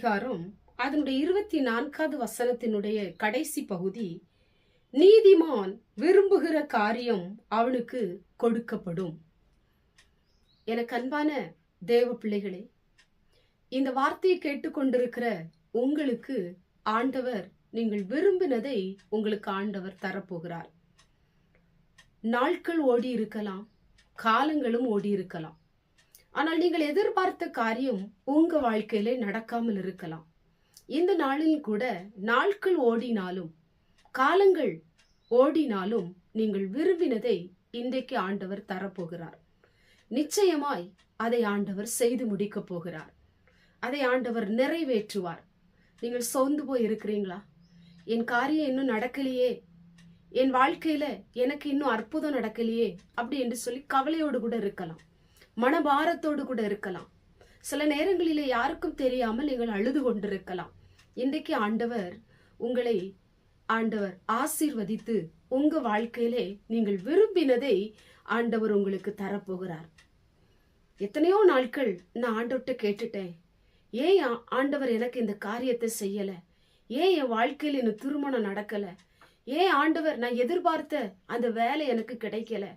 அதிகாரம் அதனுடைய 24வது வசனத்தினுடைய கடைசி பகுதி, நீதிமான் விரும்புகிற காரியம் அவனுக்கு கொடுக்கப்படும். எனக்கு அன்பான தேவ பிள்ளைகளே, இந்த வார்த்தையை கேட்டுக்கொண்டிருக்கிற உங்களுக்கு ஆண்டவர் நீங்கள் விரும்பினதை உங்களுக்கு ஆண்டவர் தரப்போகிறார். நாட்கள் ஓடி இருக்கலாம், காலங்களும் ஓடி இருக்கலாம். ஆனால் நீங்கள் எதிர்பார்த்த காரியம் உங்க வாழ்க்கையில நடக்காமல் இருக்கலாம். இந்த நாளில் கூட நாட்கள் ஓடினாலும் காலங்கள் ஓடினாலும் நீங்கள் விரும்பினதை இன்றைக்கு ஆண்டவர் தரப்போகிறார். நிச்சயமாய் அதை ஆண்டவர் செய்து முடிக்க போகிறார். அதை ஆண்டவர் நிறைவேற்றுவார். நீங்கள் சோர்ந்து போய் இருக்கிறீங்களா? என் காரியம் இன்னும் நடக்கலையே, என் வாழ்க்கையில எனக்கு இன்னும் அற்புதம் நடக்கலையே அப்படி என்று சொல்லி கவலையோடு கூட இருக்கலாம், மனபாரத்தோடு கூட இருக்கலாம். சில நேரங்களிலே யாருக்கும் தெரியாமல் நீங்கள் அழுது கொண்டிருக்கலாம். இன்றைக்கு உங்களை ஆண்டவர் ஆசீர்வதித்து உங்க வாழ்க்கையிலே நீங்கள் விரும்பினதை ஆண்டவர் உங்களுக்கு தரப்போகிறார். எத்தனையோ நாட்கள் நான் ஆண்டவர்கிட்ட கேட்டுட்டேன், ஏன் ஆண்டவர் எனக்கு இந்த காரியத்தை செய்யல? ஏன் என் வாழ்க்கையில இன்னும் திருமணம் நடக்கல? ஏன் ஆண்டவர் நான் எதிர்பார்த்த அந்த வேலை எனக்கு கிடைக்கல?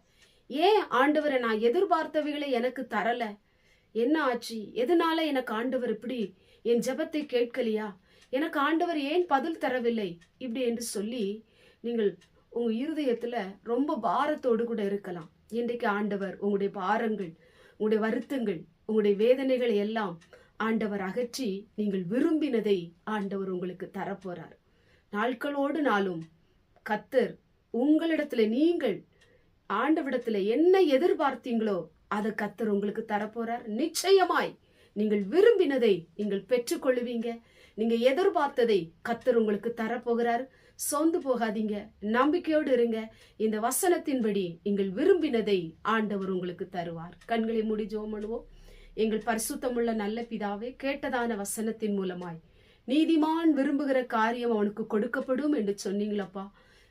ஏன் ஆண்டவரை நான் எதிர்பார்த்தவைகளை எனக்கு தரல? என்ன ஆச்சு? எதனால எனக்கு ஆண்டவர் இப்படி என் ஜெபத்தை கேட்கலையா? எனக்கு ஆண்டவர் ஏன் பதில் தரவில்லை? இப்படி என்று சொல்லி நீங்கள் உங்க இருதயத்துல ரொம்ப பாரத்தோடு கூட இருக்கலாம். இன்றைக்கு ஆண்டவர் உங்களுடைய பாரங்கள், உங்களுடைய வருத்தங்கள், உங்களுடைய வேதனைகளை எல்லாம் ஆண்டவர் அகற்றி நீங்கள் விரும்பினதை ஆண்டவர் உங்களுக்கு தரப்போறார். நாட்களோடு நாளும் கர்த்தர் உங்களிடத்துல நீங்கள் ஆண்டவரிடத்துல என்ன எதிர்பார்த்தீங்களோ அதை கர்த்தர் உங்களுக்கு தரப்போறார். நிச்சயமாய் நீங்கள் விரும்பினதை நீங்கள் பெற்றுக்கொள்ளுவீங்க. நீங்க எதிர்பார்த்ததை கர்த்தர் உங்களுக்கு தரப்போகிறார். சோர்ந்து போகாதீங்க, நம்பிக்கையோடு இருங்க. இந்த வசனத்தின்படி நீங்கள் விரும்பினதை ஆண்டவர் உங்களுக்கு தருவார். கண்களை மூடி ஜெபம் பண்ணுவோம். எங்கள் பரிசுத்தமுள்ள நல்ல பிதாவே, கேட்டதான வசனத்தின் மூலமாய் நீதிமான் விரும்புகிற காரியம் அவனுக்கு கொடுக்கப்படும் என்று சொன்னீங்களப்பா.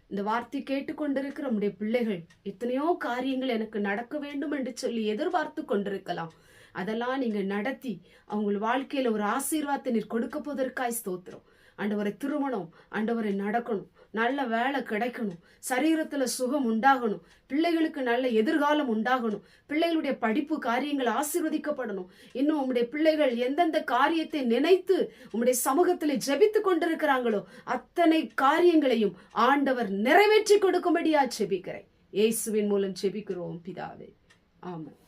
இந்த வார்த்தை கேட்டுக்கொண்டிருக்கிற நம்முடைய பிள்ளைகள் எத்தனையோ காரியங்கள் எனக்கு நடக்க வேண்டும் என்று சொல்லி எதிர்பார்த்து கொண்டிருக்கலாம். அதெல்லாம் நீங்க நடத்தி அவங்க வாழ்க்கையில ஒரு ஆசீர்வாதத்தை நீர் கொடுக்க போவதற்காய் ஸ்தோத்திரம். ஆண்டவரை திருமணம் ஆண்டவரை நடக்கணும், நல்ல வேலை கிடைக்கணும், சரீரத்துல சுகம் உண்டாகணும், பிள்ளைகளுக்கு நல்ல எதிர்காலம் உண்டாகணும், பிள்ளைகளுடைய படிப்பு காரியங்கள் ஆசீர்வதிக்கப்படணும். இன்னும் உங்களுடைய பிள்ளைகள் எந்தெந்த காரியத்தை நினைத்து உங்களுடைய சமூகத்தில் ஜெபித்து கொண்டிருக்கிறாங்களோ அத்தனை காரியங்களையும் ஆண்டவர் நிறைவேற்றி கொடுக்கும்படியா ஜெபிக்கிறேன். இயேசுவின் மூலம் ஜெபிக்கிறோம் பிதாவே, ஆமென்.